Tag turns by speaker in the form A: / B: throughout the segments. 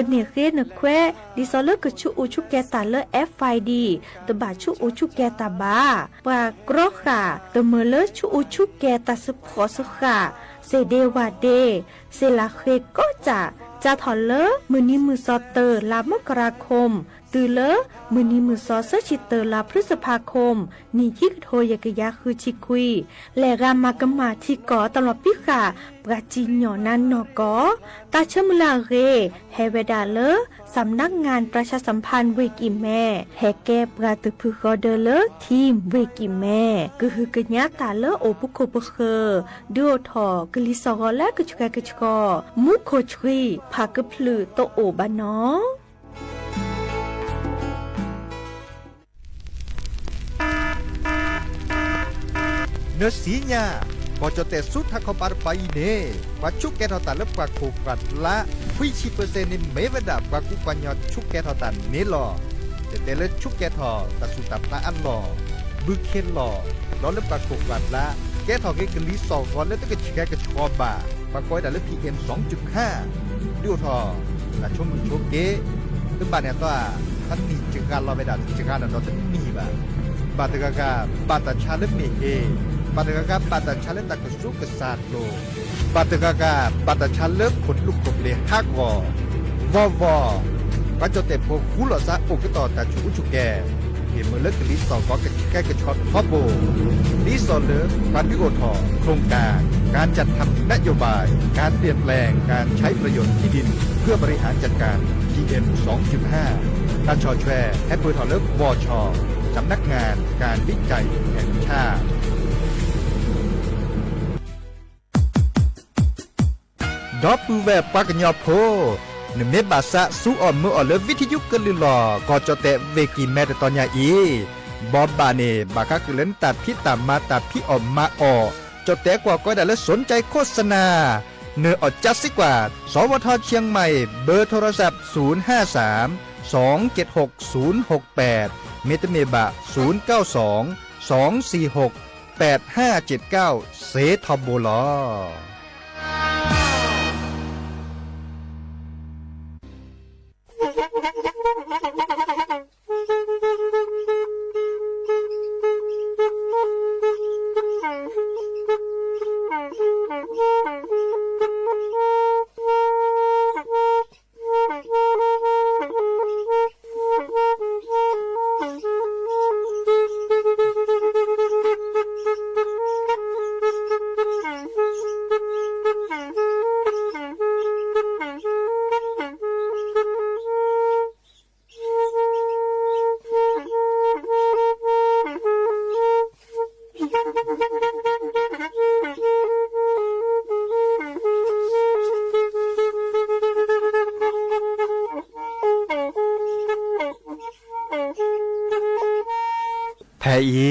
A: ตเนเรนแควดิซอเลกชุอุชุแกตาเลFIDตบาชุอุชุแกตาบาปากรค่ะตเมเลชุอุชุแกตาสพอสค่ะเซเดวาเดเซลาเคก็จะถอนเลมือนี้มือซอเตอร์ลามกราคมตือเลมือนี้มือซอเซชิเตอร์ลาพฤษภาคมนี่ยิกโทยกยาคือชิคุยและรามากมาที่ก่อตลอดพิค่ะปราจีนหยอนันนอกอตาเชมลาเรเฮเวดาเลสำนักงานประชาสัมพันธ์เวกิแม่แฮแกปราตึกพึกอเดเลทีมเวกิแม่ก็คือกญาตาเลโอปุโคปเคดูทอกลิซอและกชกมุโคชรีพากพลือโตโอบานอ
B: เนื้อสีญาก็จะแต่สุดทักเขาปาร์ไปเน่ว่าชุกแกทอตันและปากโคกัดละวิชีเปอร์เซ็นต์นี่ไม่เวดาปากกุปัญญาชุกแกทอตันนี่หรอแต่เลือชุกแกทอตัดสุดตับละอันหล่อบึกเข็นหล่อร้อนและปากโคกัดละแกทอเกกลีสองวันแล้วต้องแกกระชอบบ่าปากก้อยแต่เลือ PM 2.5ดูทอแต่ชมมือโชเกตึ้งบ้านเนี่ยตัวท่านนี่จึงการรอไม่ได้จึงการนั้นเราจะมีบ่าบาตกากาบาตชาเลเมเอบาตกากาบาตชาเลตะกสุกษาโลบาตกากาบาตชาเลขนลุกกบเลฮักวอก็จะเตะพวกคุลซะโอกต่อแต่ชูชุแกเห็นเมื่อเลิกลิสองก็แก้กระชอตทอโบลิสอนเลิกปันวิโอทอโครงการจัดทำนโยบายการเปลี่ยนแปลงการใช้ประโยชน์ที่ดินเพื่อบริหารจัดการ PM 2.5 การชอแชร์แอปเปิลทอเลิกวชสำนักงานการวิจัยแห่งชาติดอปูแวปากญอโพนเมบาสะสู้อ่อนมืออ่อนเลวิทยุกลือหลอก็จะแตะเวกีแม่ตอนยาอีบอบบาเนบาคักเล่นตัดพี่ตามมาตัดพี่ออกมาออจะแตะกว่าก็ได้แล้วสนใจโฆษณาเนื้ออดจัดสิกว่าสวทเชียงใหม่เบอร์โทรศัพท์053 276 068เมตเมบะ092 246 8579เซทอโบลอแพอี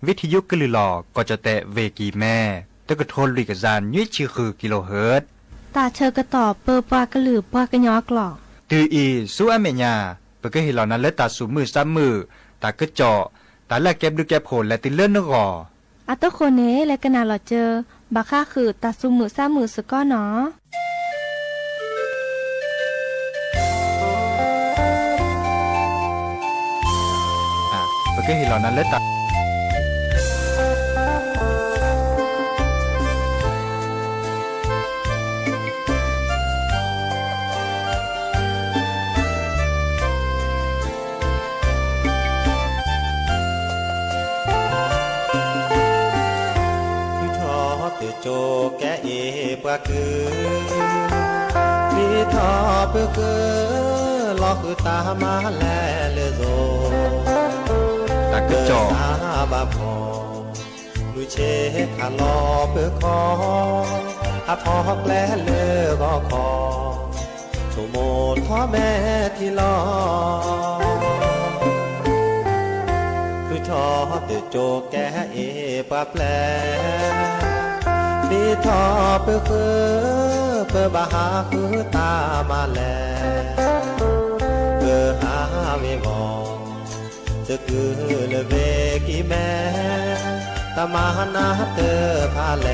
B: วิทยุกลือหลอก็จะแตะเวกีแม่ตะกะโทนลุยกะจานยี่ชื่อคือกิโลเฮิรตซ์
A: ตาเชอกระต่อเปอปากระหลือปากระยอกหลอก
B: ตืออีสู้อเมญาเปก็เห็นเหล่านั้นและตาสูมือซ้ำมือตากระเจาะตาแลกแก็บดูแก็บโผล่และติเลื่อนนกอ
A: อัตโคเนและกนาหลอเจอบาค่าคือตาสูมือซ้ำมือสก้อเนาะ
B: เปก็เห็นเหล่านั้นและตา
C: โจแกเอปะคือมีทอเปคือลอคือตามาแลเลโซ
B: ตากระจอก
C: บาพอดูเชคาลอเปคอหาพอกแลเลก็คอโชโมท้อแม่ที่รอคือทอเตโจแกเอปะแปลมีทอเปื้อเปื้อบาหาคือตามาแลเปื้อหาวิมองจะคือเลเวกีแม่ตามานาเตอพาแล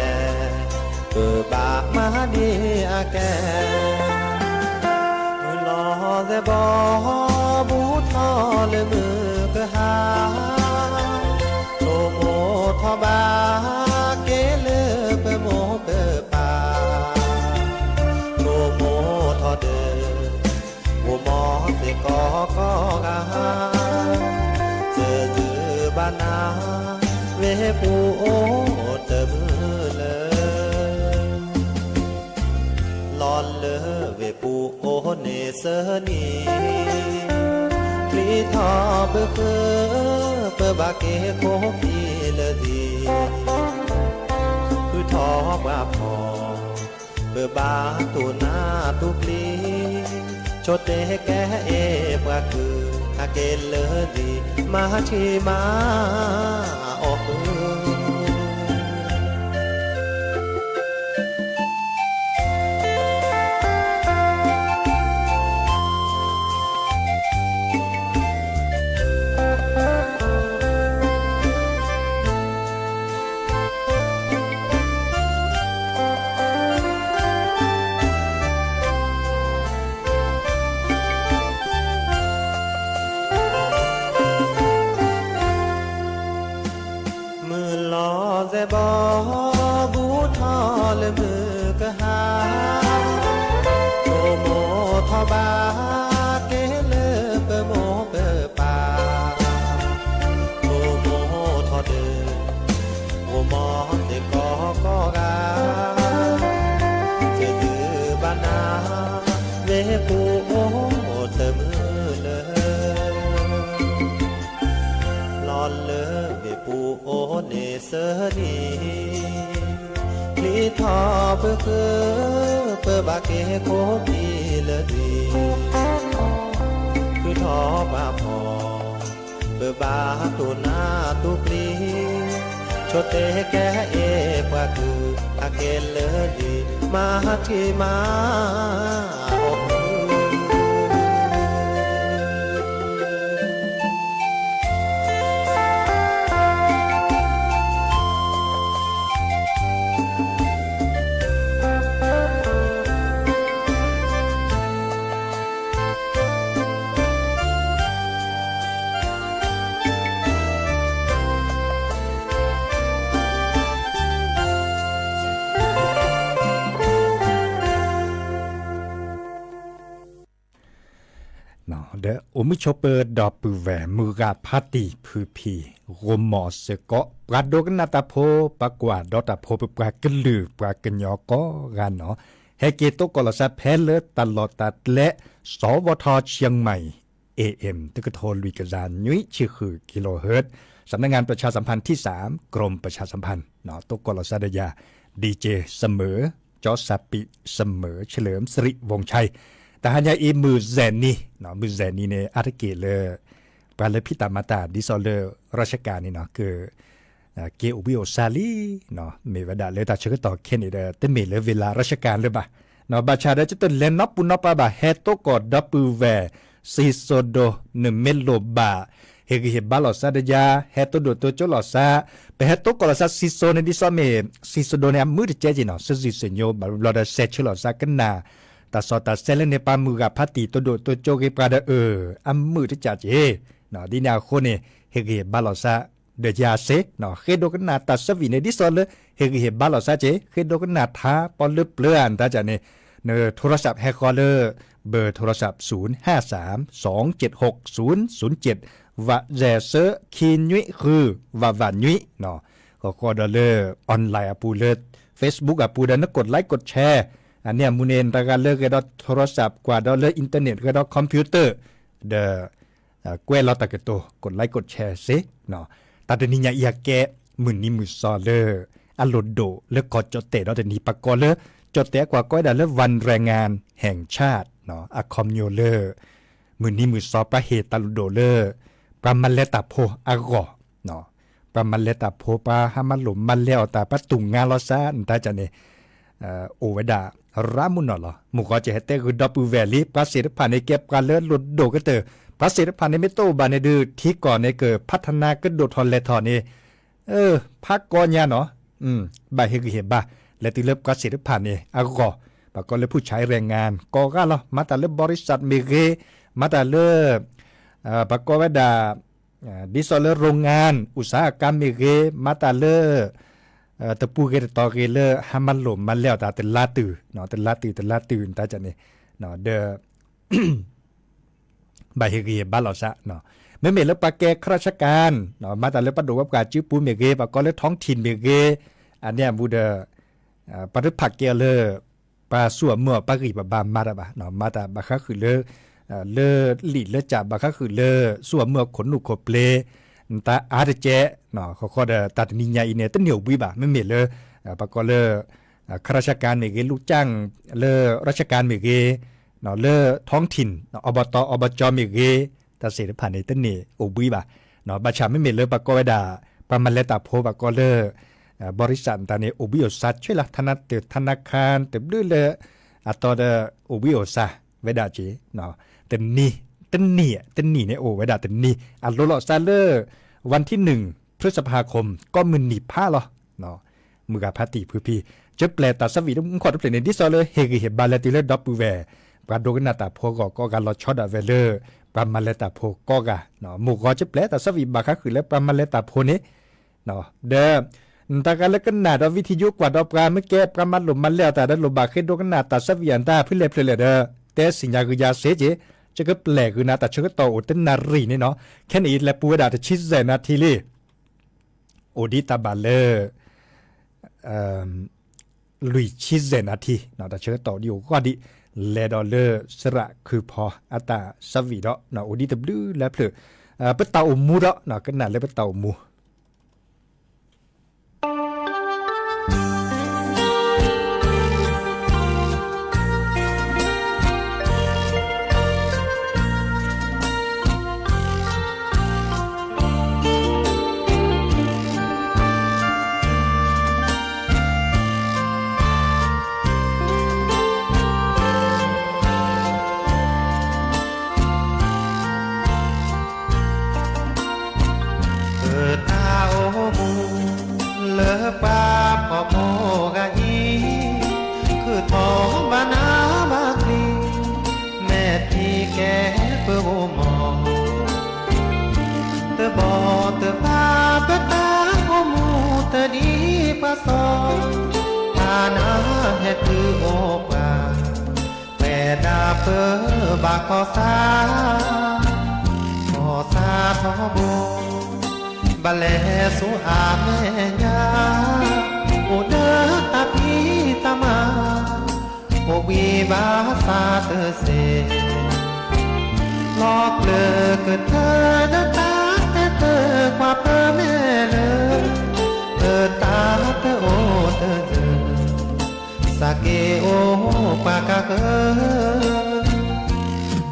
C: เปื้อบากมาดีอาแกมือลอ จะบอบูทอเลยมือก็หาโตโมทอบาเกเลเปโมเปปาโตโมทอเดหัวหมอเตกอกอกาเจอจือบานาเวปูโอเตมือเลยลอนเลเวปูโอเนเสนีคลีทอเบเเปบาเกโคพีเลดีคือทอบาพอเบบาตูนาตุกลีโชเตแกเอบาคืออาเกเลดีมาชีมาออกบอบูทอเลยมือกะหาโตโมทอบาเกเลเปโมเปปาโตโมทอเดโอมอเตกอกอกาเจดือบานาเวปูโอเตมือเลยลอนเลเวปูโอเนเสนีคลีทอเปเปบาเกโคพีเลดีคือทอบาพอเปบาตูนาตุกลีโชเตแกเอปาคืออาเกเลดีมาที่มา
B: เดอมิชอเปอร์ดอปูแวมือกาพาติพือพีโรมอสเกาะปราโดกนาตาโพปากว่าดอตาโพปรากลือปรากญอกอกันเนาะเฮเกโตกอลซาเพลตลอดตัดและสวทเชียงใหม่ AM ตึกโทรลุยกระจานยุ้ยชื่อคือกิโลเฮิรตซ์สำนักงานประชาสัมพันธ์ที่3กรมประชาสัมพันธ์เนาะตกอลซาดยาดีเจเสมอจอสปิเสมอเฉลิมสิริวงศ์ชัยแต่ฮันยาอีมือแซนนี่เนาะมือแซนนี่ในอาร์ตเกเลปาเลพิตามาตาดิซอเลราชการนี่เนาะคือเกอุบิโอซาลีเนาะเมวดาเลตาชกต่อเคนนี่เดเตเมเลเวลาราชการเลยบ่ะเนาะบาชาดาจะต้นเลนนับปุนนับบ่ะเฮโตกอดับปูแวซีโซโดเนเมโลบาเฮกเฮบาลอซาดยาเฮโตโดโตโจลอซาเปเฮโตกอลอซาซิโซเนดิซอเมซิโซโดเนมือเจจิเนาะซซิเซโยบาลอดาเซชลอซากันนาตาสอตาเซเลเนปามือกับพัติตัวโดตัวโจเกปราดอัมมือที่จ่าเจเนาะดีนาโคเนเฮเกบาลอซาเดยาเซเนาะเฮโดกันนาตาสวีเนดิซอลเฮเกบาลอซาเจเฮโดกันนาทาปอลเปลือนตาจ่าเนเนโทรศัพท์แฮกคอลเลอร์เบอร์โทรศัพท์0532760007วะแจเซอร์คีนุยคือวะวันนุยเนาะก็คอดอลเลอร์ออนไลน์อะปูเลอ Facebook อะปูดันกดไลค์กดแชร์อันเนี้ยมูเนนตะการเลิกก็ดอโทรศัพท์กว่าดอเลิกอินเทอร์เน็ตก็ดอคอมพิวเตอร์เดกวยลอตะกะโตกดไลค์กดแชร์ซิเนาะตาเดนิญาอยากแกมื้อนี้มื้อซอเลออะโลโดเลกอจอเตดอเดนีปะกอเลจอเตกว่าก้อยดาเลวันแรงงานแห่งชาติเนาะอะคอมโยเลมื้อนี้มื้อซอประเฮตาโลโดเลประมันเลตาโพอะกอเนาะประมันเลตาโพปาหามันหลุมมันแล้วตาปะตุงงาลอซาตาจะเนี่ยโอเวดารามุนอลมุกอเจเฮเตคือดับเวลีภาษีผ่านในเก็บการเลือดหลุดโดก็เตอภาษีผ่านในเมโตบานในดื้อที่ก่อนในเกิดพัฒนาก็โดดทอนเลทอนนี่พักก่อนยาเนาะบาเฮกเฮบาและติเลิบภาษีผ่านนี่อากอ
D: ปก็เลยผู้ใช้แรงงานก็เหรอมาแต่เลยบริษัทเมเกมาแต่เลยปก็ว่าดาดิสเลโรงงานอุตสาหกรรมเมเกมาแต่เลยตะปูเกตตอเกเลหามันหลมมันแล้วแต่เป็นลาตื่นเนาะเป็นลาตื่นตาจันนี่เนาะเดใบเฮเกบ้านเราซะเนาะไม่เมแล้วปะแกข้าราชการเนาะมาแต่เลยประดูว่าการจื้อปูเมเกปะก็เลยท้องถิ่นเมเกอันเนี้ยบูเดปะรึผักเกเลปะสั่วเมื่อปะกีปะบามมาตะบะเนาะมาตะบะคะคือเลหลีเลจับบะคะคือเลสั่วเมื่อขนหนุขบเลตาอาร์เจเนาะเขาก็ตัดนิยายเนี่ยตั้งเหนียวบุยบะไม่เมเลยปะก็เลยข้าราชการเมเกลูกจ้างเลราชการเมเกเนาะเลท้องถิ่นอบตอบจเมเกตาเสด็จผ่านในตั้งนี่โอบุยบะเนาะบัชชาไม่เมเลยปะก็ไว้ด่าปะมันเลตาโพปะก็เลบริษัทตอนนี้โอบิโอซัดช่วยละธนาคารเต็มด้วยเลยตอนโอบิโอซาเวดาจีเนาะแต่นี่เนี่ยโอเวดาแต่นี่โลโลซาเลอร์วันที่1 พฤษภาคมก็มือหนีผ้าหรอเนาะมือกับพาติพื้พี่จะแปลตาสวีต้องขอตัวเปลี่ยนในดิสเลยเฮกิเฮบาเลติเลดับเวปาโดกันนาตาโพก็การลอช็อตเวเลอร์ปามาเลตาโพก็กะเนาะหมู่ก็จะแปลตาสวีบาค่ะคือแล้วปามาเลตาโพนี้เนาะเด้อตาการเล็กกันหนาดวิทยุกว่าดอกปลาเมื่อแก่ประมาณหลุมมันแล้วแต่ได้หลุมบาขึ้นโดกันหนาตัดสวีอันตาเพื่อเล็บเด้อแต่สิ่งยาคือยาเสเจจะก็แปลกคือนะแต่เชื่อต่ออุตนารีนี่เนาะแค่นี้แหละปูดาจะชิดเซนาทีลีโอดิตาบาเลลุยชิดเซนาทีเนาะแต่เชื่อต่ออยู่ก็ดีเลดอเลสระคือพออัตาสวีดเนาะโอดิตาบลูแล้วเปลือเปตาอมูเนาะกันหนาเลยเปตาอมู
C: คือโอบาแม่ดาเปอบากขอซาทอบบาเลสุอาแม่ยาโอเดอตาพีตามาโอวีบาซาเตเซลอกเลอเกิดเธอเดตาแต่เธอความเธอแม่เลยเธอตาเธอโอเธอเจอสาเกโอปากาเก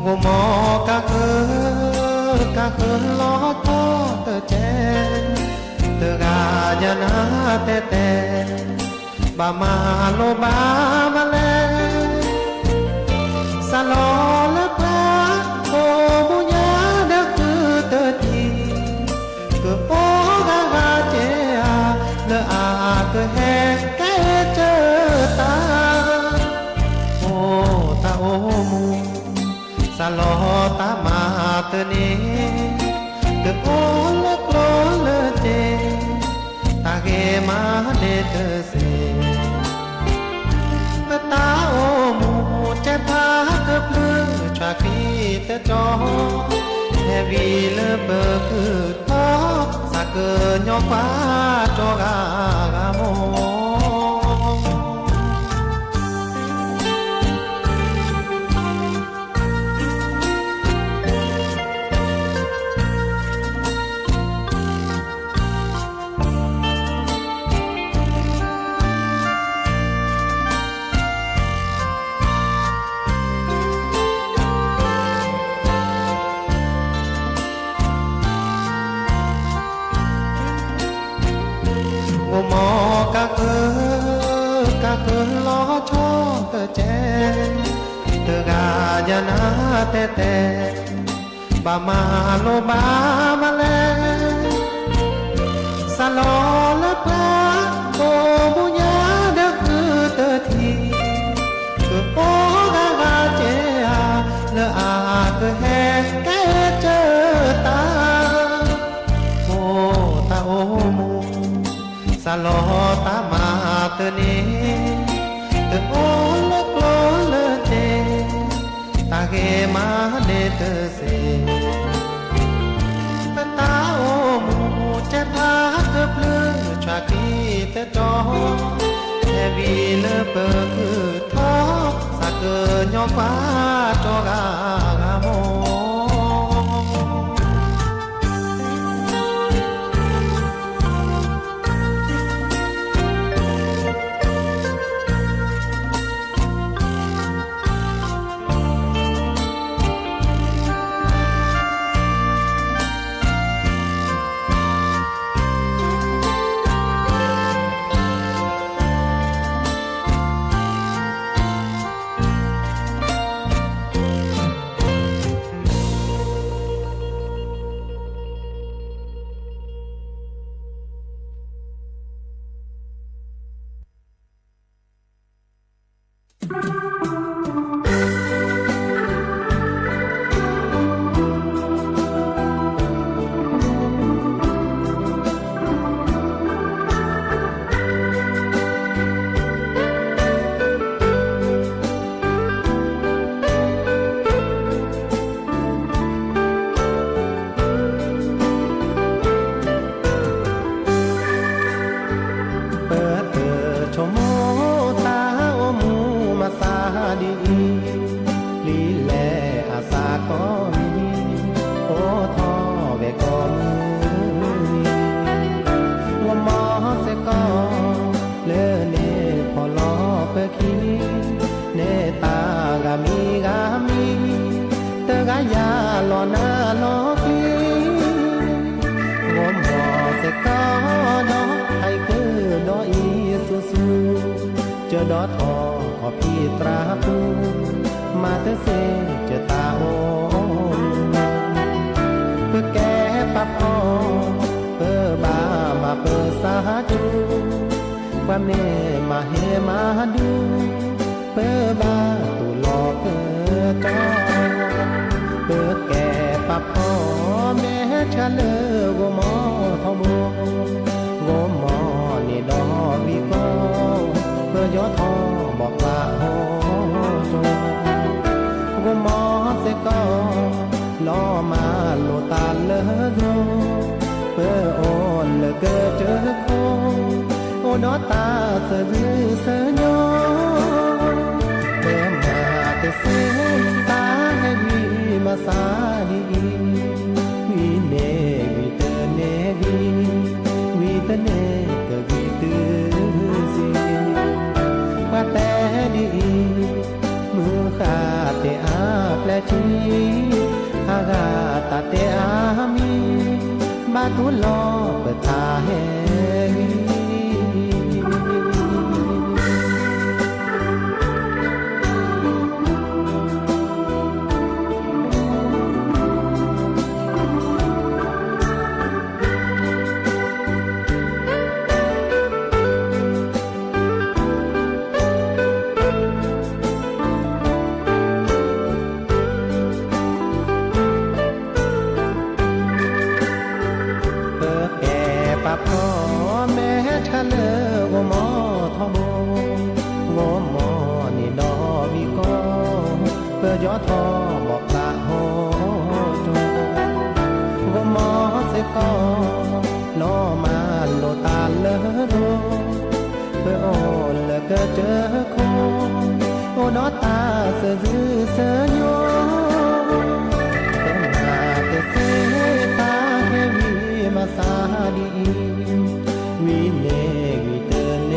C: โงมอกาเกลอทอเตเจเตกาญานาเตเตบามาโลบามาเลสลอเลปลาโอมุญาเดคือเตทีเกโอกากาเจอาเลอาเกแฮแกเจอตาโอตาโอมูสลอตามาเตเนเตโอเลโกเลเจตาเกมาเดเตเซตาโอมูเจพาเกพลือชาคีเตจอแฮวีเลเบอร์คือทอสักเกญอฟ้าจอกากาโมมอกาเกลอชอเตเจเตกาญานาเตเตบามาโลบามาเลสลอเลปลาโอมุญาเดคือเตทีคือ โอ้กาเจอาเลออาก็แหกแกเจอตาโอ้ตาโอมูสลอตามาเตเนเตโอเลกลอเลเจตาเกมาเนเตเซตาโอมูเจพาเตเพลชากีเตจอแค่วีเลเปคือท้อสักเกยอฟ้าจอกากาโมเจอดอทอขอพี่ตราปูมาเตเซเจอตาโอเพื่อแก้ปับพอเพื่อบามาเพื่อสาจูความเน่มาเฮมาดูเพื่อบาตุหลอกเพื่อจอเพื่อแก้ปับพอแม่ชะเลวมอทอมวมอนี่ดอวิโกเพื่อยอทอบอกว่าโฮโจกูมอเสก็ล้อมาโลตาเลอโจเพื่อโอนเลอเกอเจอโคโอนอตาเสือเสือยอเพื่อมาเตเสตาให้วีมาสาดีวีเนวีเตเนวีเตเนก็วีเตซีว่าแต่ดีมือขาเตอาแปลชีอากาตาเตอามีบาตุลอเปิดตาแหงพ่อแม่ทะเลวมอทอมวมอนี่ดอวิโกเพื่อยอทอบอกลาโฮโจวมอเสก็ล้อมาโลตาเลอโดเพื่อโอนเลก็เจอโคโอนอตาเสือเสือโยเป็นหาเตเสตาเฮวีมาสาดีวีเนวีเตเน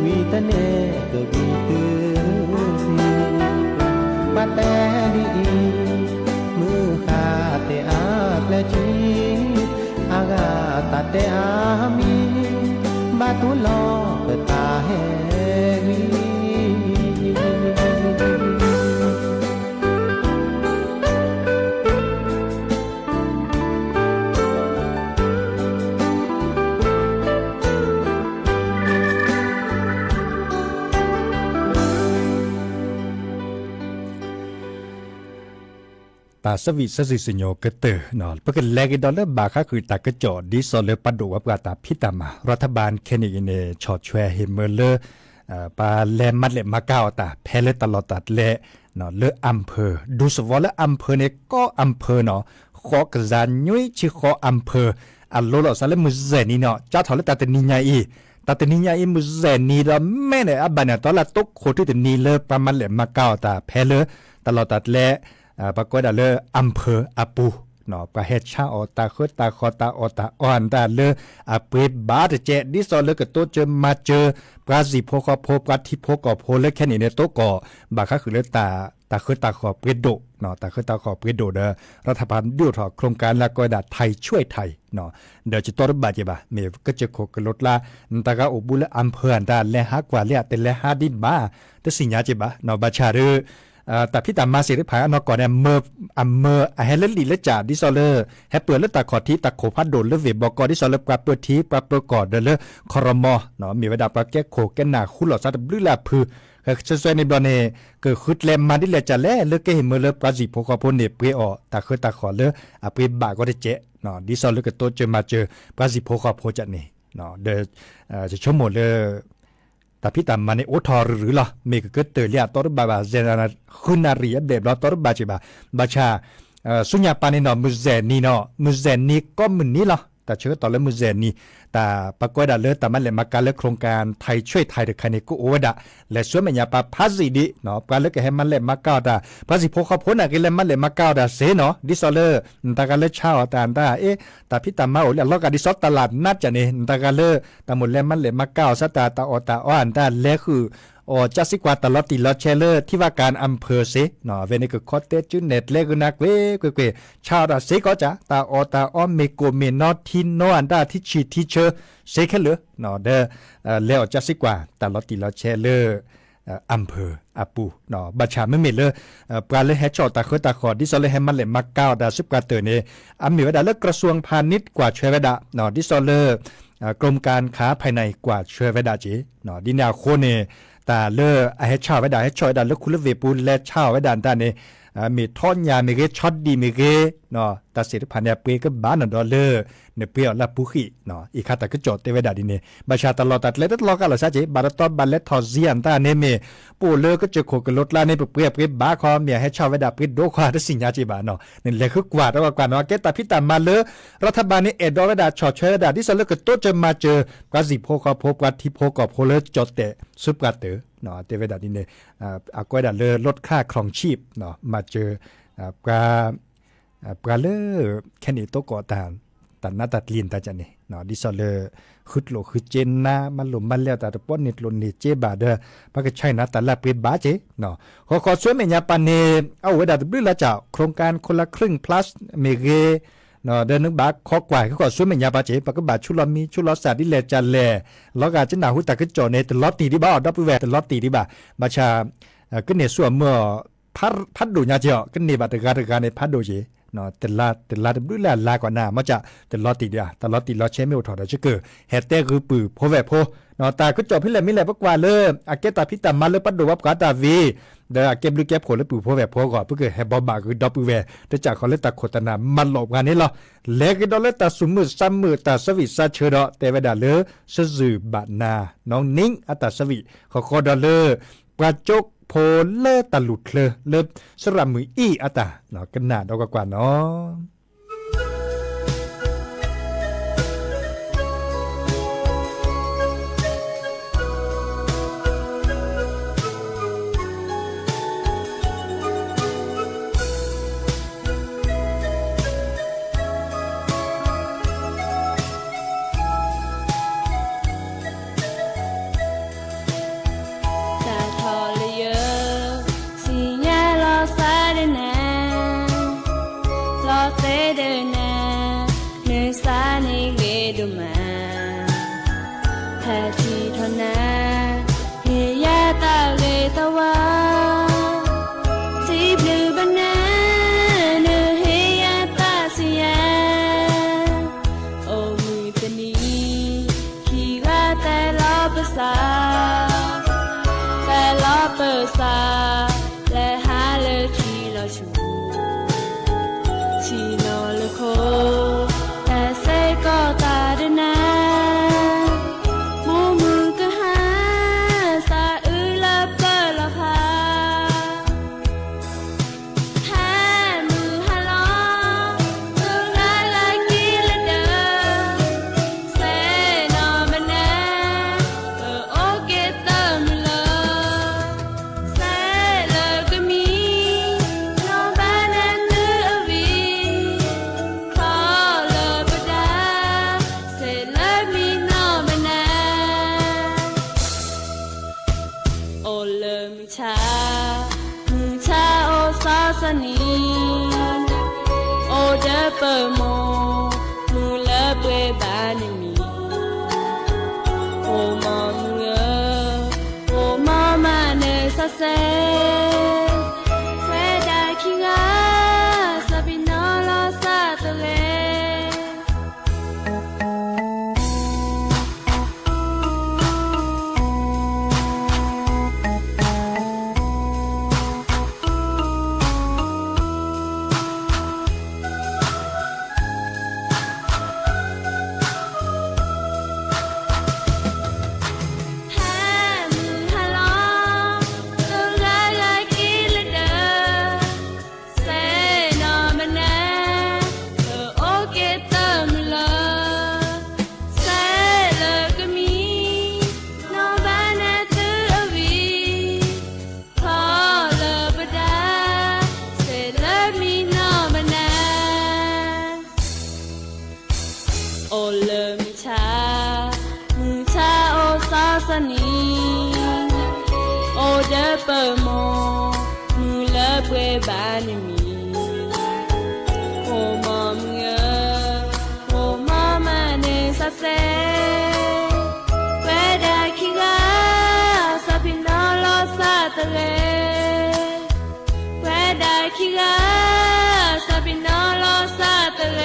C: วีเตเนก็วีเตซีมาแต่ดีมือขาเตอาแปลชีอากาตาเตอามีบาตุลอเปิดตาแหวี เ
D: ตาสวิสสิสิญโยกเตเนาะปกแลกดอลลาร์บาค่าคือตากระจอดิซอเลปัดดูว่าปกตาพิตามารัฐบาลเคนิกเนชอดแชร์เฮเมเลปาแลมัดเลมาเก้าตาแพเลตลอดตัดเลเนาะเลอำเภอดูสวอลอำเภอเนี่ยก็อำเภอเนาะขอกระจานยุ้ยชิขออำเภออัลโลลอซาเลมุเซนีเนาะจ้าถอเลตาเตนิญาอีตาเตนิญาอีมุเซนีละแม่เนี่ยอับบาเนี่ยตอนละตกโคที่เตนีเลประมาณเลมาเก้าตาแพเลตลอดตัดเลปรากฏว่าเลอำเภออาปูเนาะประเทศชาอตาคือตาคอตาอตาอ่อนตาเลอาเปบาดเจดิซอเลก็โตเจอมาเจอปราสิโพกโพปราทิโพกโพเลแค่นี้เนี่ยโตก็บาค่าคือเลตาคือตาขอเปรโดเนาะตาคือตาขอเปรโดเด้อรัฐบาลดิวถอโครงการละก็ดาไทยช่วยไทยเนาะเดี๋ยวจะตอบบาเจบะเมก็จะโคกลดละตากะอบุลอำเภออันดาและฮักว่าเลยแต่และฮาดิบาแต่สิญญาเจบะเนาะบาชาเรแต่พี่ตามมาเสียได้ภายอันก่อนเนี่ยเมอเฮเลลีเลจ่าดิซอเลอร์แฮเปิดเลตาขอที่ตาโคพัดโดนเลเวบอกอดิซอเลอร์ปราเปิดทีปราเปิดก่อนเดลคอรมอเนาะมีเวลาปราแก้โคแก้หนาคุหลอดซาดบลือลาพือช่วยในบอลเนเกิดขึ้นแลมมาดิเลจ่าแลเลือกเกเมเลปราจิโพคอพเนเปรอตาคือตาขอเลอเปบาก็ได้เจเนาะดิซอเลอร์ก็โตเจอมาเจอปราจิโพคอพจัดนี่เนาะเดจะชั่วโมงเลยแต่พี่ตามมาในโอทอหรือล่ะเมกเกิดเตอร์เลียตอร์บาเจนาคุณนารีเดบลอตอร์บาจิบาบาชาสุญญาปานินอมุเซนีเนาะมุเซนีก็มึนนี้ล่ะแต่เชื่อตอนแล้วมุเซนีแต่ปรากฏว่าเลยแต่มันเลยมาการเลือกโครงการไทยช่วยไทยเด็กคันนี้ก็โอวดะและส่วนมันยาปาพัสดีเนาะการเลือกให้มันเลยมาเก้าดาภาษีพวกเขาพ้นอะไรมันเลยมาเก้าดาเสเนาะดิซอเลอร์แต่การเลือกเช่าแต่อันดาแต่พี่ตามมาโอ้แล้วก็ดิซอตลาดนัดจะเนี่ยแต่การเลือกแต่หมดแล้วมันเลยมาเก้าซะตาออตาอ้อนดาแล้วคือจัสสิกว่าตลอดติลอดเชเลอร์ที่ว่าการอำเภอเสเนาะเวนิกคอเตจุเน็ตเลกุนักเวชาวดาเสก็จะตาออเมโกเมนอทินโนอันดาที่ชีทีเชอเสแค่เหลือเนาะเดแล้วจัสสิกว่าตลอดติลอดเชเลอร์อำเภออาปูเนาะบัญชาไม่มีเลยปลาเลแฮชอตาคือตาขอดิซอเลแฮมันเลมาเก้าดาสิบกว่าเตอร์เนี่ยมีวดาเลิกกระทรวงพาณิชย์กว่าช่วยเวดาเนาะดิซอเลกรมการค้าภายในกว่าช่วยเวดาจีเนาะดินาโคเนแต่เลือให้ชาวไว้ได้ให้ช่วยได้เลือกคุณเวปูและชาวไว้ด้านด้านนี้มีท่อนยามีเกช็อตดีมีเกเนาะแต่สิทธิพันธ์เนี่ยเปก็บ้านนั่นดอลเลอร์เนี่ยเปรี้ยวละปุขีเนาะอีกขั้นแต่ก็จดเตไว้ได้ดีเนี่ยประชาตลอดตัดเล็ดลอกันหรอใช่ไหมบาร์ตอนบาร์เล็ดทอเซียนตาเนี่ยมีปูเลอก็จะโคกันรถล่าเนี่ยเปรี้ยวบ้าคอเมียให้ชาวไว้ได้เปรี้ยวโดควาได้สิ่งยาจีบาเนาะนี่แหละคือกว่าแล้วกว่าเนาะแกแต่พี่ตามมาเลยรัฐบาลนี่เอ็ดดอไว้ได้ชอช่วยได้ที่สเลือกก็โตจะมาเจอกาสิโพกพบกาที่โพกพเลจดเตะซุปกาเตอเนาะเตไว้ได้ดีเนี่ยก็ได้เลยลดค่าครองชีพเนาะมาเจอปลาเลอแค่นี้โตก่อตัดหน้าตัดลีนตาจันนี่เนาะดิซอเลอคึดโลคือเจนนะมันหลุมมันแล้วแต่ป้อนนิดลนนี่เจบาเดอพักใช่นะแต่ละเปบาเจเนาะขอช่วยเมียปันเนเอาไว้ดับบื้อละเจ้าโครงการคนละครึ่ง plus เมเกเนาะเดินนึกบาคอกว่าเขาขอช่วยเมียปาเจปากบาชุลมีชุลสาดิเลจันแลแล้วก็จะหนาหุตะก็จอในตลอดตีที่บ้าดับเบิลแวร์ตลอดตีที่บ้ามาชาก็เนี่ยส่วนเมื่อพัดดูญาเจาะก็เนี่ยบัตรการในพัดดูจีเนาะแต่ละดูแลลากว่าหน้ามาจะแต่ลอติเดียแต่ลอติลอเชมิโอถอดจะเกิดเฮตเต้คือปือโพแวโพเนาะตาก็จบพี่แหลมิแหลปกว่าเลยอาเกตาพิตามาเลยปัดดูวับกาตาวีเดออาเก็บลูกแก็บผลแล้วปือโพแวโพก่อนเพื่อเกิดแฮบบบาคือดับเบิลแวร์แต่จากเขาเล่นตาโคตนามันหลบงานนี้หรอเล็กดอลเลตาสุมือซ้ำมือตาสวิซาเชอร์แต่เวดาเลสสืบานาน้องนิ้งอัตาสวิขอดอลเลปราจกโพเลตะหลุดเลสระมืออีอัตาเนาะกันหนาดอกกว่าเนาะ
E: และหาเลยที่เราชู นีโอเดเปอร์โมมูเลเปบานมีโอมอมูเอโอมอมาเนซาเซเฟดาคิงาซาบิโนโลซาเตเรโอเลมิชามูชาโอซาสนีโอเดเปอร์โมมูเลเปบานมีโอมอมเงโอมอมาเนซาเซเวดาคิงาซาพิโนโลซาเตเรเวดาคิงาซาพิโนโลซาเตเร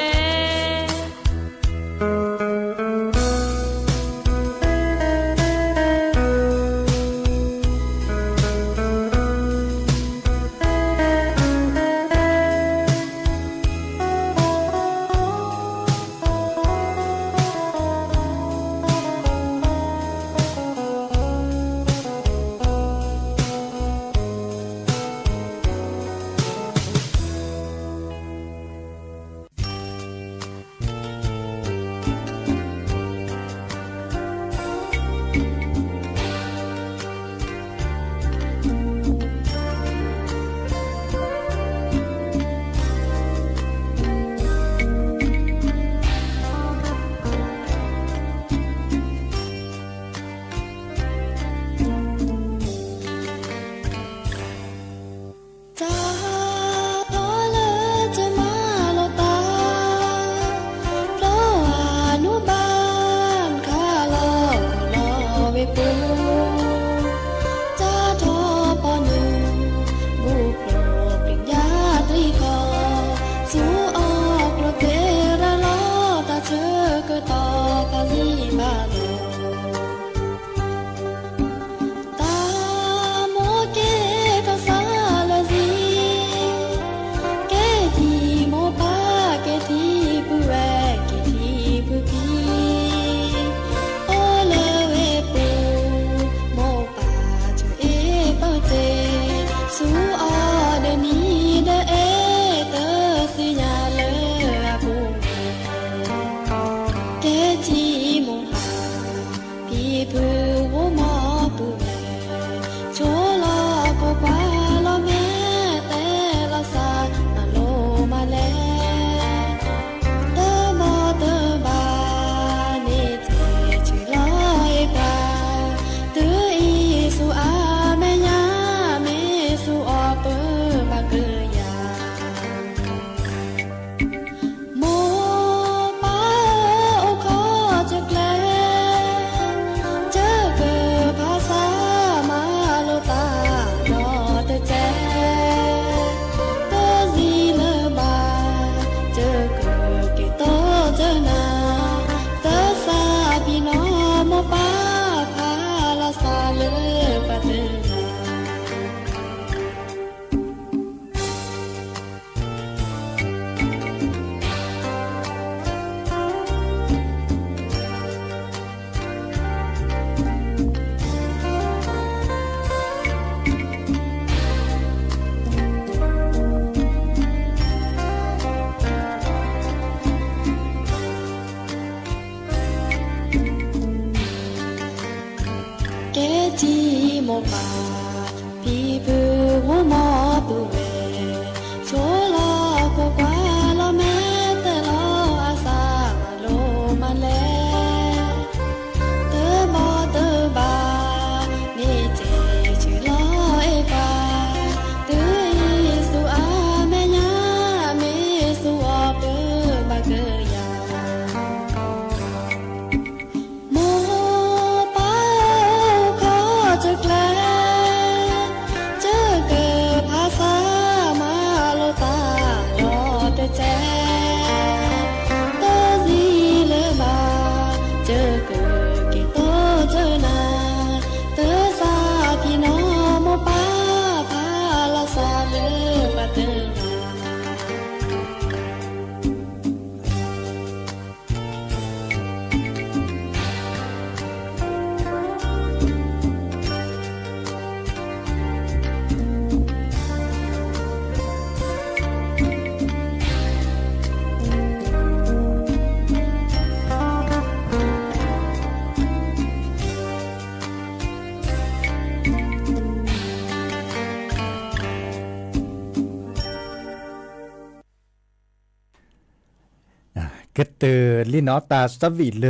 D: กเตอลินอตาสวิเล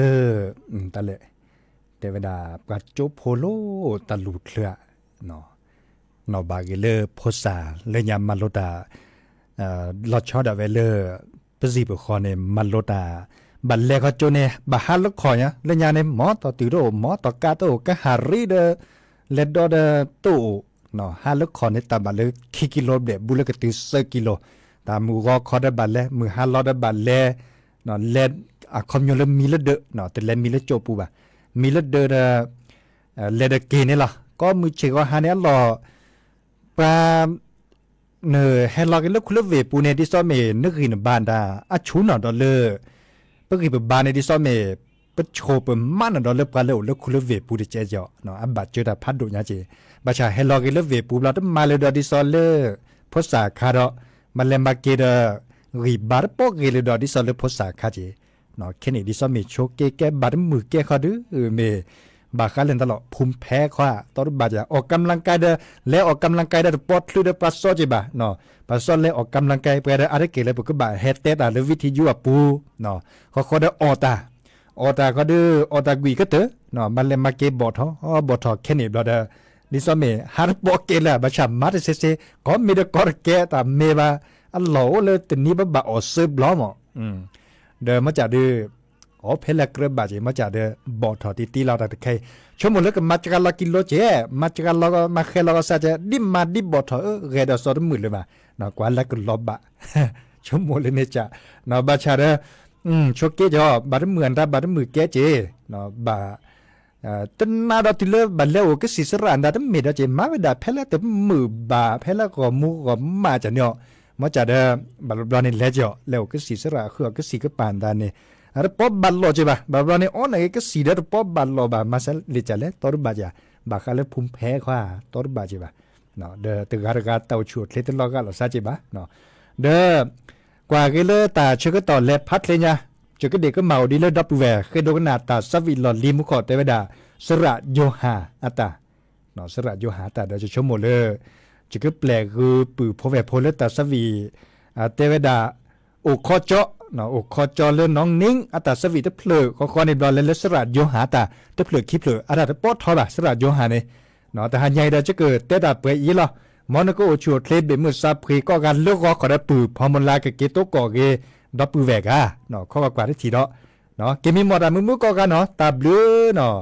D: ตะเลยเทวดาปะจุโพโลตะลุดเคลือเนาะนอบาเกเลโพสาเลยยามมาโลตาลอชอดาเวเลปะสิบคอเนมาโลตาบัลเลก็โจเนบาฮัลคอยะเลยยาเนหมอตอติโรหมอตอกาโตกะหารีเดเลดอเดตูเนาะฮัลคอเนตาบัลเลกิโลเดบุลกติเซกิโลตามูก็คอดบัลเลมือฮัลลอดบัลเลเนาะเลดอะคอมยูเลมีเลเดเนาะแต่เลมีเลโจปูบะมีเลเดเลเดเกนี่ล่ะก็มือเชก็หาเนี่ยรอปาเนอเฮลอกเลคุลเวปูเนดิซอเมนึกหินบานดาอะชูนอดอเลปกิบบานในดิซอเมปโชปมันดอเลปกาเลเลคุลเวปูดิเจจอเนาะอับบัดเจดาพัดดุญาเจบาชาเฮลอกเลเวปูบลาตมาเลดอดิซอเลพษาคาดอมาเลมาเกเดรีบาร์ปอกเกเลดอดิซอเลพษาคาเจเนาะแค่นี้ดิซอเมโชเกแกบาดมือแกเขาดื้อเมบาคาเลนตลอดภูมิแพ้ขวาตอนบาดจะออกกำลังกายเดแล้วออกกำลังกายเดปอดลุดปลาซอจิบะเนาะปลาซอเลยออกกำลังกายไปเดอะไรเกเลยปกบะเฮดเตตาหรือวิธียูปูเนาะเขาเดออตาก็ดื้ออตากุยก็เตอเนาะมันเลยมาเก็บบอทบอทแค่นี้บลาเดดิซอเมฮาร์ปอกเกล่ะบาชามาเซก็มีเดกอร์แกตาเมบาอัลโหลเลยตนี้บะออเซบล้อมเดมาจากดื้ออ๋อเพลกระบาดมาจากเดบอทอตีเราแต่ใครชั่วโมงแล้วก็มาจากเรากิโลเจมาจากเราก็มาแค่เราก็ซะจะดิมมาดิบอทอเรดสอดมือเลยมาเนาะกว่าแล้วก็ลบบะชั่วโมงเลยเนี่ยจ้ะเนาะบาชาเดชกเกจอบาดเหมือนตาบาดมือแกเจเนาะบาตนาดติเลบัลเลโอก็สิสระอันดาตเมดาเจมาเวดาเพลแต่มือบาเพลก็มูก็มาจากเนาะมาจากเดบัลบลานี่เลจอแล้วก็สิสระคือก็สิก็ปานดานี่อะไรป๊อบบัลโลใช่ป่ะบาบลานี่อ๋อไหนก็สีเดอป๊อบบัลโลบามาสันลิจ่าเล่ตอร์บาจ่าบาคาเล่พุ่มแพ้ขวาตอร์บาจ่าป่ะเนาะเดอตึกการการเตาชุดเล่ตลอดกันหรอซาจ่าป่ะเนาะเดอกว่าก็เลยตาเชื่อก็ต่อเล็บพัดเลยเนี่ยเจอก็เด็กก็เมาดีเลยดับแหวเคยโดนนาตาสวิลลิมุขอเทวดาสระโยหาอัตตาเนาะสระโยหาตาเดจะชมหมดเลยเจอก็แปลกคือปือพอแหวพอเลตาสวีเทวดาโอคอเจาะเนาะโอคอจอเลน้องนิ้งอัตตาสวีตะเพลอคอในบอลเลสระโยหาตาตะเพลคิเพลอัตตาปอดทอละสระโยหาเนี่ยเนาะแต่หาใหญ่เดจะเกิดเตดาเปอีละมอนก็โอชัวเคลเบมือซาพรีก็การเลือกก็ขอได้ปือพอมันลาเกโตก่อเกดับปือแวกอ่ะเนาะข้อกว่าได้ทีเนาะเนาะเกมีหมดอ่ะมือก็กันเนาะตาบลูเนาะ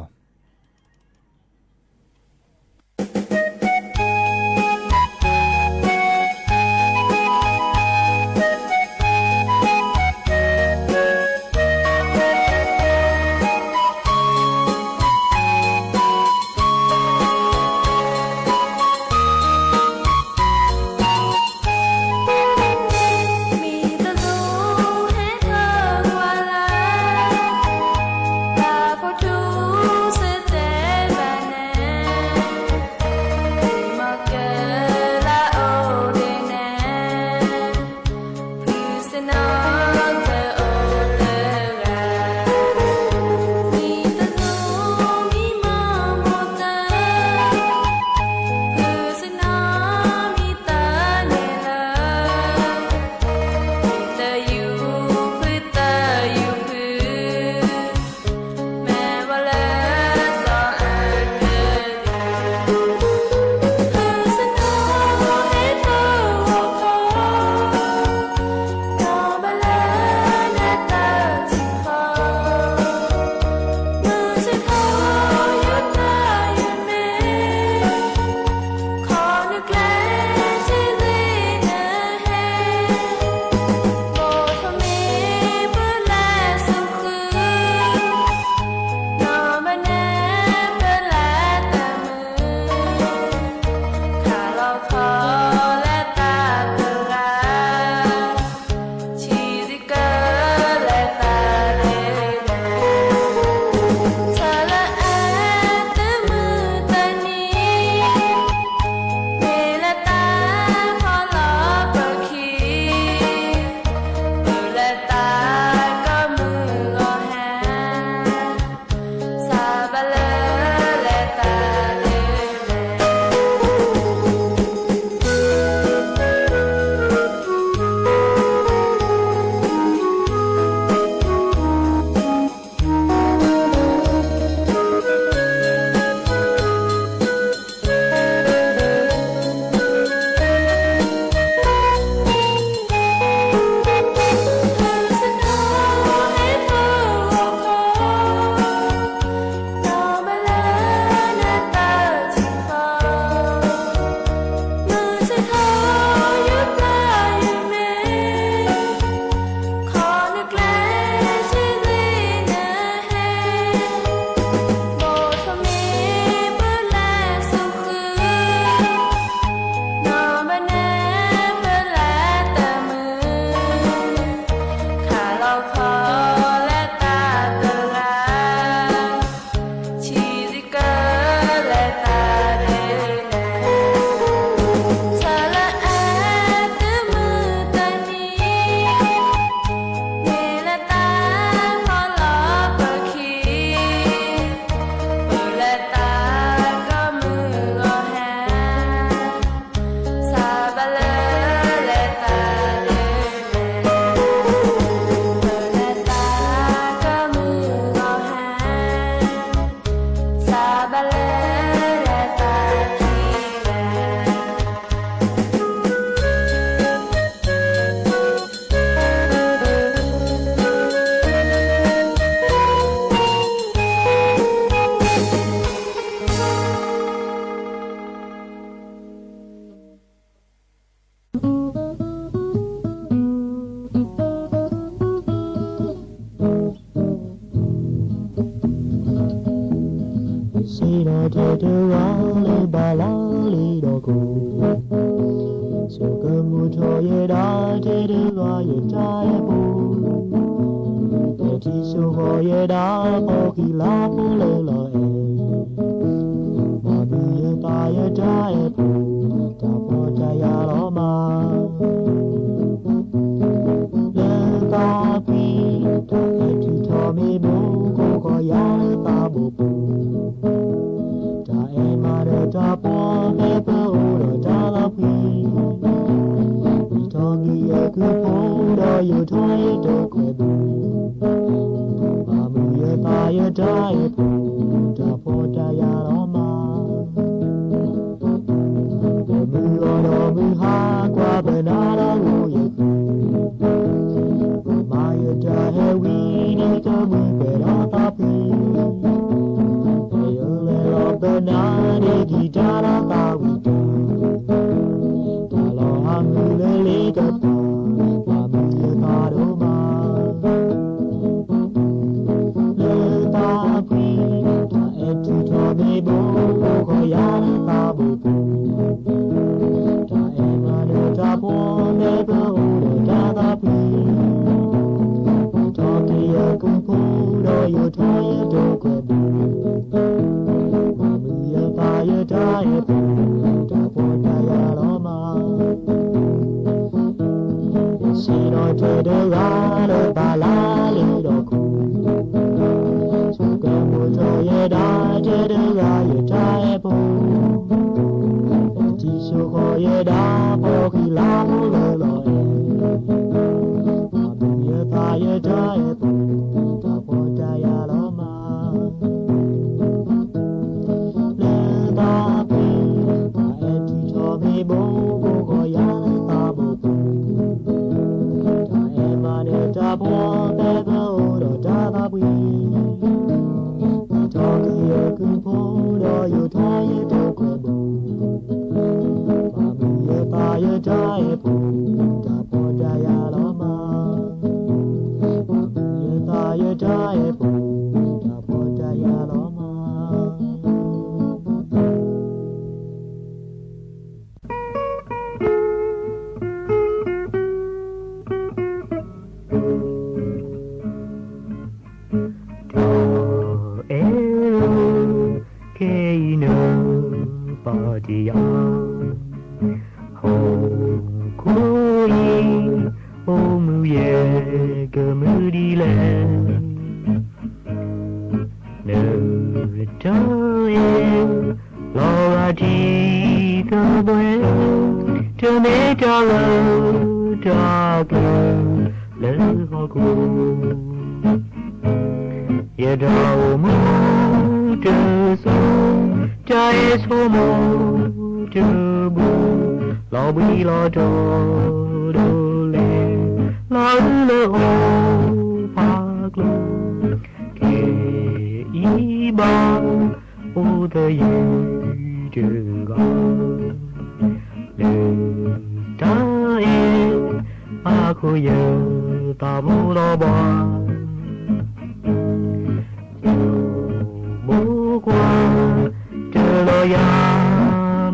F: 这的个也摘不，这提手我也打不起拉不来了哎，我们也打也摘不，打不摘呀老妈，人打比打也只朝没不过个呀打不不。ta po pe po ro ta la pi mi to gi e ku po ro yu to ye do kwe bu ma mu ye ta ye da ye pu ta po ta ya ro ma mu ro mu ha kwa ba na la wo ye ku ma ye da he wi ni to mu pe ra ta pi banana gitara tawita talo amule legata amule taroma le ta pi ta etu to me bo ko ya ta bo ta ema de ta bo me bo ta ta pi to ki ya ku po do yo to ye do ko bo ye da ye pu da po da ya lo ma si no te de ga le ba la le do ku su ga mo to ye da te de ga ye da ye pu ji su ho ye da po ki la mo le lo e ma bu ye da ye pu da po da ya lo ma bo ko ya ta bo ta e ma ne ta bo pe bo ro ta ba bui ta ki ye ku po ro yu ta ye do ko bo ma mi ye ta ye da ye pu ta po da ya lo ma ma mi ye ta ye da ye pu ta po da ya lo ma ye dao mu de so jai so mo de bu lo bi lo do do le lo le o pa glo ke i ba o de ye de ga le da e a ko ye ta bu lo ba ya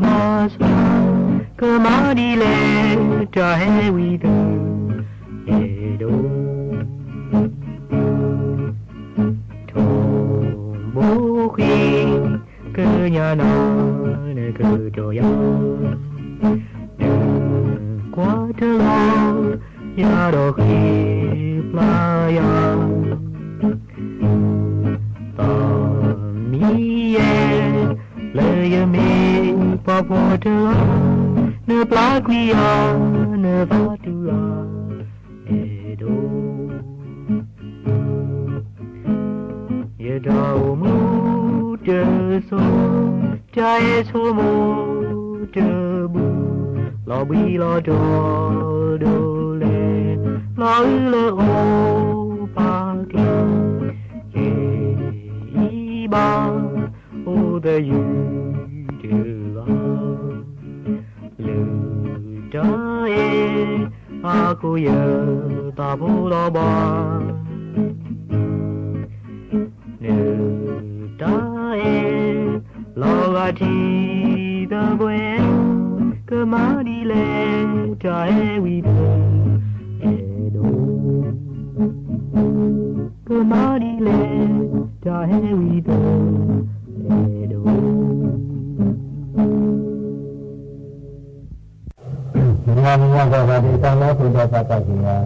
F: ma sa ka ma di le ta he wi do e do to bo khi ke nya na ne ke do ya qua te lo ya do khi pla ya ta mi ye le ye me pa po de ne pla qui a ne va tu a e do ye da mu de so ja e so mo de bu lo bi lo do do le lo le o pa ki e i ba o de you aku ye ta bu lo ba ne ta e lo ga ti da bue ke ma di le ta e wi sa ta ki ya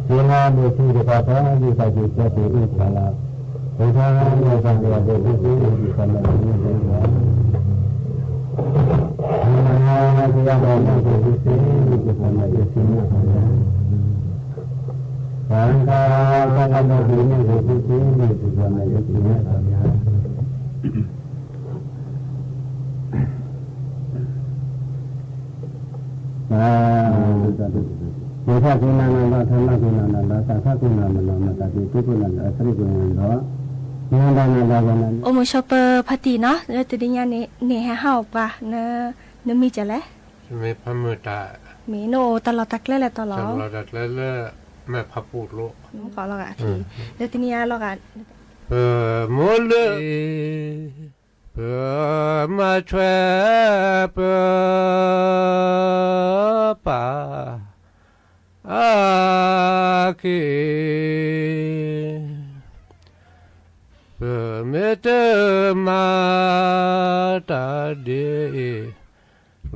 F: ye na mu su de ka ta ni sa ji che ti u ka la bu tha ni sa ni ya de u u ka la ni de ya na ki ya ma na ki si ni ki ka la ye si na ka ya san ka ka ka na ki ni ki si ni ki ka la ye si na ka ya Mô Phật Quy Nam Nam Đa Tham Ma Quy Nam Nam Đa Sa Phật Quy Nam Nam Nam Đa Ti Tu Quy Nam Đa Sri Quy Nam Đa Nam Đa Nam Đa Nam
A: โอมชอปเปอร์พัตีเนาะแล้วตัวนี้เนี่ยเฮาปะเนมีจะแล้ว
G: ไม่พมือตา
A: มีโนตลอดตักแล้วตลอด
G: จำเราดัดเล่แม่พับปูดโล
A: ขอลอกอ่ะทีแล้วตัวนี้ลอกอ่ะ
G: โมเลมาช่วยป่าอาคีเมตมาตาเด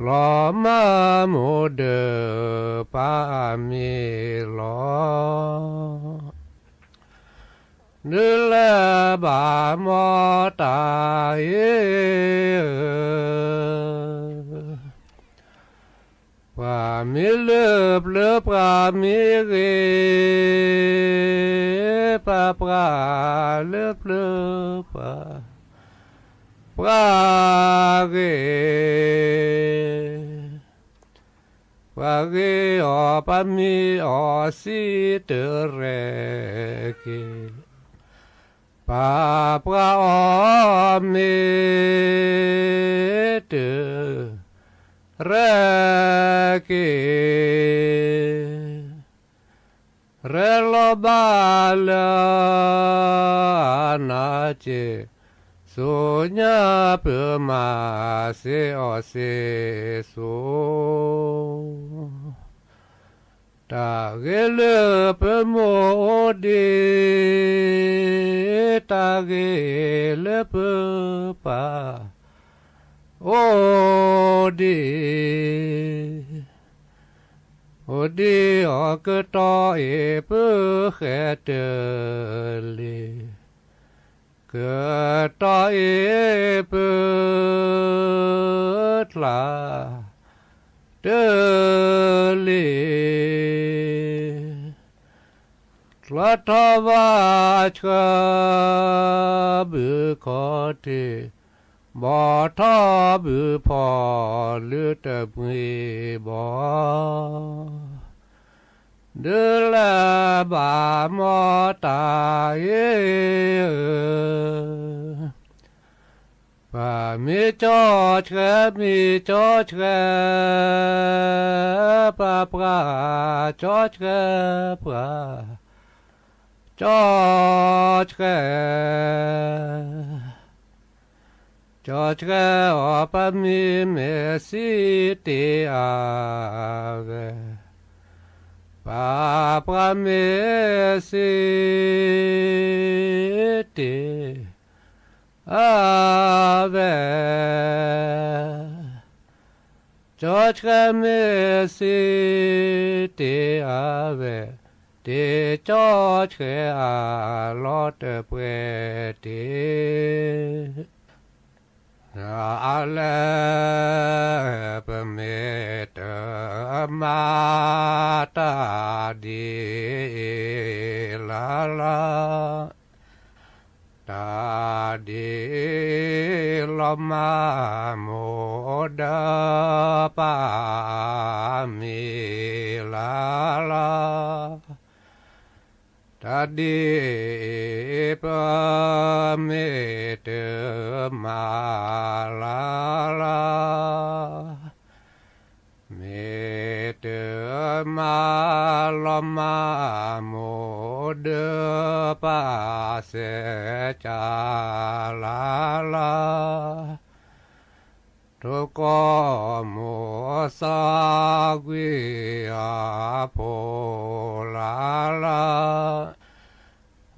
G: ลอมาโมเดปามีลอเนื้อบ่ามอตายว่ามีเลือบว่ามีเกปาปลาเลือบปลาเกปาเกอปามีอสิเตเรเกปาปลาเมเตเรเกเรลบาลานาเจสุญาเปมาเสอเสสุตาเกลเปโมดีตาเกลเปปาโอดีโอดีออกตอเอเปแคเตลีเกิดตอเอเปตลาเตลีทวทวาชะบุคเทบ่ทอบุพอเลือดมือบ่เดือลบามอตายป่ามีจอเชมีจอเชป่าปลาจอเชป่าจอเชจอเชอปามีเมสิติอาเกปาปาเมสิติอาเวจอเชเมสิติอาเวติจอเชอาลอดเปติอาเลปเมตมาตาดีลาลาตาดีลมาโมดปามิลาลาตาดีปเมตมาลาลาเมตมาลมาโมเดปาเสจาลาลาทุกโมสาวิอาโพลาลา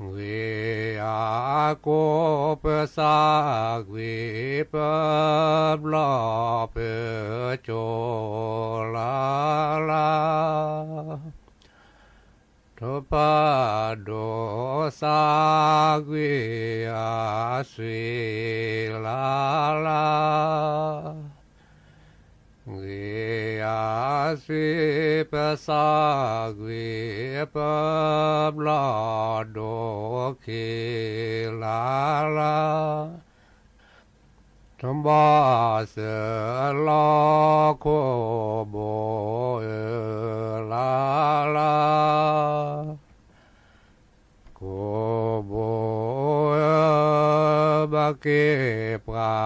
G: เวอาโกเปสาเวเปบลอเปโจลาลา ทุปาโดสาเกอาสิลาลาเกอาสิปะสาเกปะบลาโดเคลาลาทมบาเสลาโคโบลาลาโคโบบาเกปรา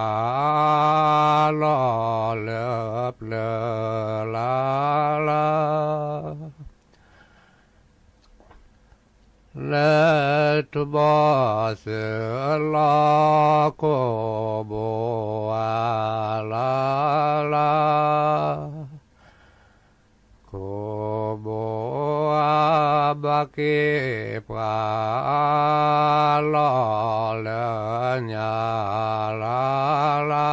G: ลอเลบเลลาลาและทุบาเสลาโคโบอาลาลาโคโบอาบาเกปราลอเลญาลาลา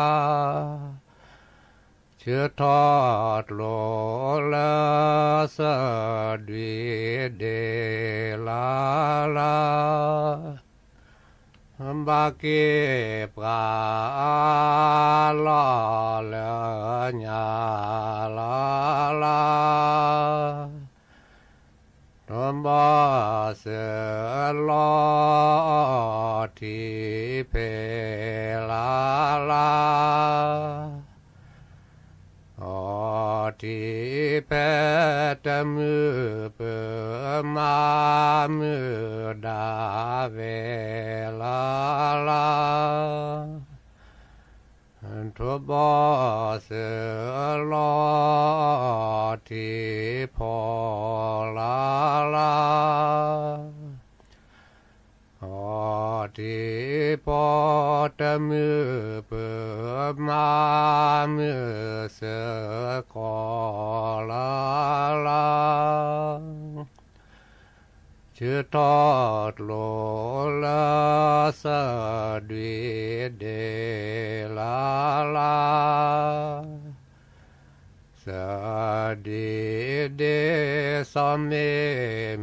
G: เชื่อทอดโลละสะดีเดลาลาบาเกปราลอเลญาลาลาทมบาเสลอทีเพลาลาอทีเพตมือเปิมามือดาเวลาลาทุบาเสลอทีพอลาลาอทีพอตมือเปิมามือเสกอลาลาชื่อทอดโลละสะดีเดลาลาสะดีเดสอมเม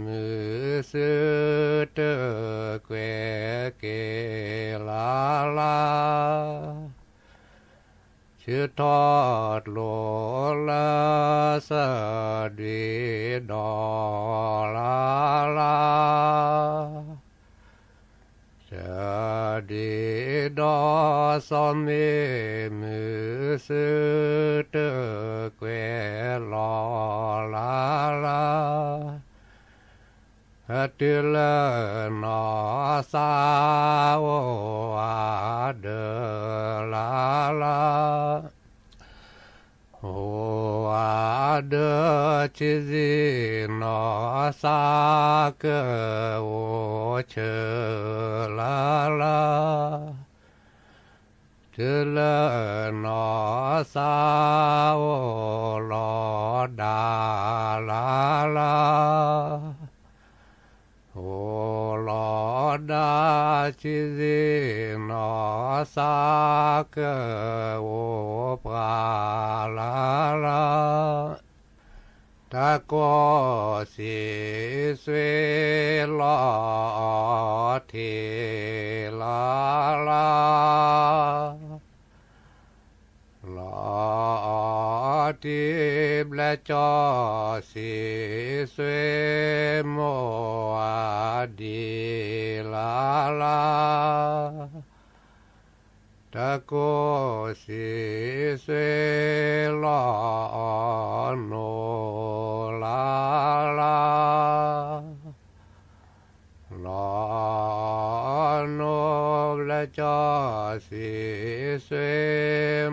G: มือสือเตเกวเกลาลาชื่อทอดโลละสะดีดอลาลาสะดีดอสอมเมมือสือเตเกวลอลาลาฮัตเลนอสาวอาเดลาลาโออาเดชิซินอสาเกโอเชลาลาเทเลนอสาวลอดาลาลาโอลอดาชิซินอสาเกโอปราลาลาตะโกสิสเวลอเทลาลาลอทิบและจอสิสเวโมอาดีลาลาตะโกสิสเวลอโนลาลาลอโนและจอสิสเว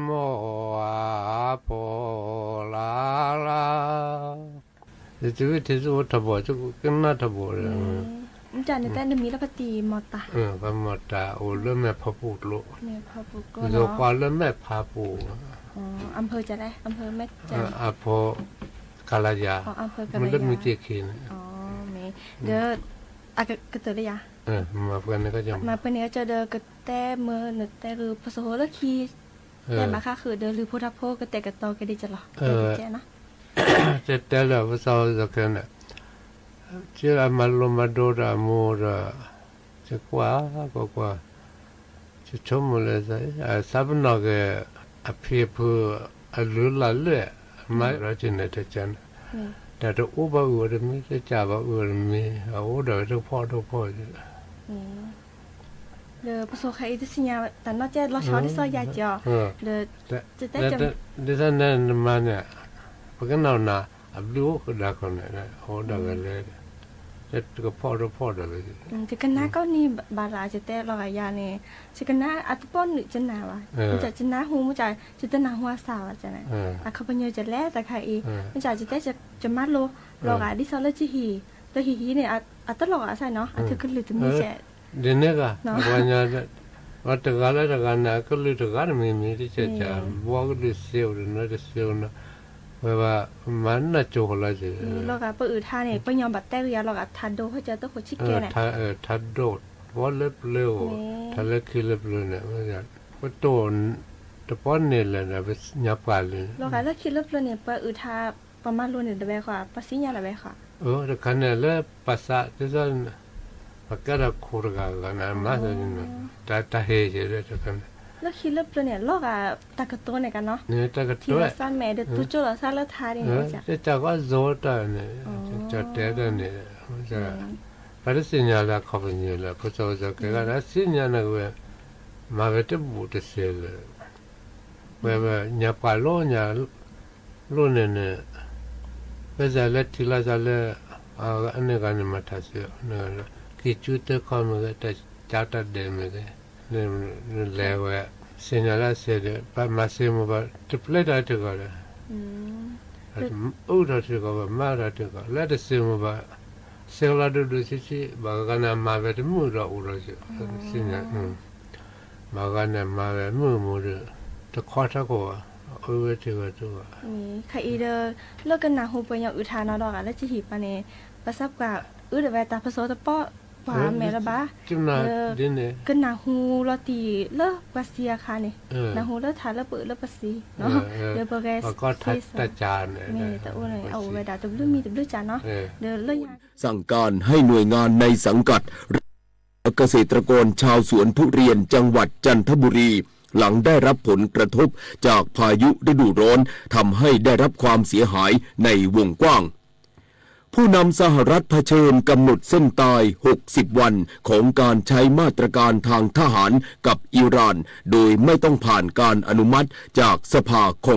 G: โมอาโพลาลาจะวิธีสุทบจะก็น่าทบเลย
A: จานในแต่มีแล้วปฏิมอตา
G: ก็มอตาโอ้เริ่มแม่พาปูดลูก
A: แม่พาปูก็
G: เนาะก่อนเริ่มแม่พาปู
A: อ๋ออำเภอจะได้อำเภอแม่จัน
G: อำเภอกาลายา
A: อำเภอกาลายา
G: มันเริ่มมีเจคีน
A: อ๋อแม่เด้ออากระเตยะ
G: มาเพื่อนนี่ก็จะ
A: มาเพื่อนนี่ก็จะเด้อกระแตเมื่อนึกแต่คือภาษาโหระคีแต่มาค่ะคือเด้อหรือพุทธโพกระแตกระตอก็ได้จะหรอแจ้นะ
G: จะแต่ละภาษาจะกันน่ะ ชื่อมาลมาโดราโมราจะกว่าก็จะชมเลยสิสับนอกอภิพูอลุลาเล่ไม่รักในเทจันแต่ตัวอุบะอุรมีจะจับอุรมีเอาเดี๋ยวทุกพ่อ
A: เดอพอโซใครที่สิญาแต่นอกจากเราช้อนที่ซอยยาจ่อเดอจะได้จะ
G: ดิฉันเนี่ยมาเนี่ยพวกนั้นน่ะอับดูก็ได้คนเนี่ยโอ้ได้กันเลยจะก็พ่อเลย
A: จะกันน้าก็นี่บาราจะแต่เรายาเนี่ยจะกันน้าอัตป้อนหรือจะนาวะมันจะน้าหูมันจะนาหัวสาวจะไหนเขาเป็นยูจะแล่แต่ใครอีมันจะแต่จะมัดโลเราดิซอลจีฮีแต่ฮีเนี่ยอัตลอดใช่เนาะอัตคือหรือจะมีแฉ
G: เดี๋ยวนี้ก็วันนี้ว่าแต่การแล้วแต่การน่ะก็เลยแต่การมีที่จะว่าก็ดูเซลล์นะจะเซลล์นะว่ามันน่ะโจกอะไรสิ
A: เราก็เปิดท่าเนี่ยไปยอมบัดแต่เรียเราก็ทันโดเขาจะต้องหัวชิกแกเนี่ย
G: ทันโดดว่าเล็บเร็วทันเล็กคือเล็บเร็วเนี่ยว่าโตนตะป้อนเนี่ยแหละนะเป็นหยาบกันเลย
A: เราก็เล็กคือเล็บเร็วเนี่ยไปท่าประมาณรุ่นเนี่ยเดี๋ยวไปค่ะภาษียาอะไรค่ะ
G: แต่คันเนี่ยแล้วภาษาที่จะปากกาโครกากันนะมาสิเนี่ยตาเฮเจเลยแต่กัน
A: แล้วคิดเล็บเนี่ยลอกอะตากระตัวเนี่ยกันเนาะ
G: เนี่ยตากระตัว
A: ที่เราสร้างแม่เด็ดตุ้จุเราสร้างแล้วทาเนี่ย
G: จะจากว่าโจตาเนี่ยจะเตะเนี่ยจะพอได้สิญญาละขอบเนี่ยละพอจะแกก็ได้สิญญาเนี่ยเว้ยมาเวทบุตรเสียเลยเว้ยเนี่ยปาโลเนี่ยโลเนี่ยเวลาเล็ดที่เราจะเล่อันนี้กันมาทัศน์เนี่ยคิดจุดที่เขาไม่ได้จัดเดิมเลยเนี่ยแล้วสิญญาละเสียเลยพอมาเสียมันก็ทุบเล็ดอะไรก็เลยอุดอะไรก็ว่ามาอะไรก็เล็ดเสียมันก็เสียละดูสิบางกันมาเวทมือเราอุดสิญญาบางกันมาเวทมือตะขอตะกัวเวทีก็ตัว
A: ใครเดอเลิกกันหนาหูไปยังอุทานดอกอะแล้วจะหีบปะเนี่ยประสบกับเดอตาผสมตะป้อป่าแม่ละบ้ากันหนาหูลอตีเลิกปัสเซียค่ะเนี่ยหนาหูเลิกทานเลิกเปิดเลิกปัสซีเนาะเดี๋ยวโปรแกรส
G: ก็ทัดตาจาน
A: เนี่ยแต่อ้วนเลยเอาเวลาตัวเรื่องมีตัวเรื่องจานเนาะเดี๋ยวเลิก
H: สั่งการให้หน่วยงานในสังกัดเกษตรกรชาวสวนทุเรียนจังหวัดจันทบุรีหลังได้รับผลกระทบจากพายุฤดูร้อนทำให้ได้รับความเสียหายในวงกว้างผู้นำสหรัฐเผชิญกำหนดเส้นตาย60วันของการใช้มาตรการทางทหารกับอิหร่านโดยไม่ต้องผ่านการอนุมัติจากสภาคอง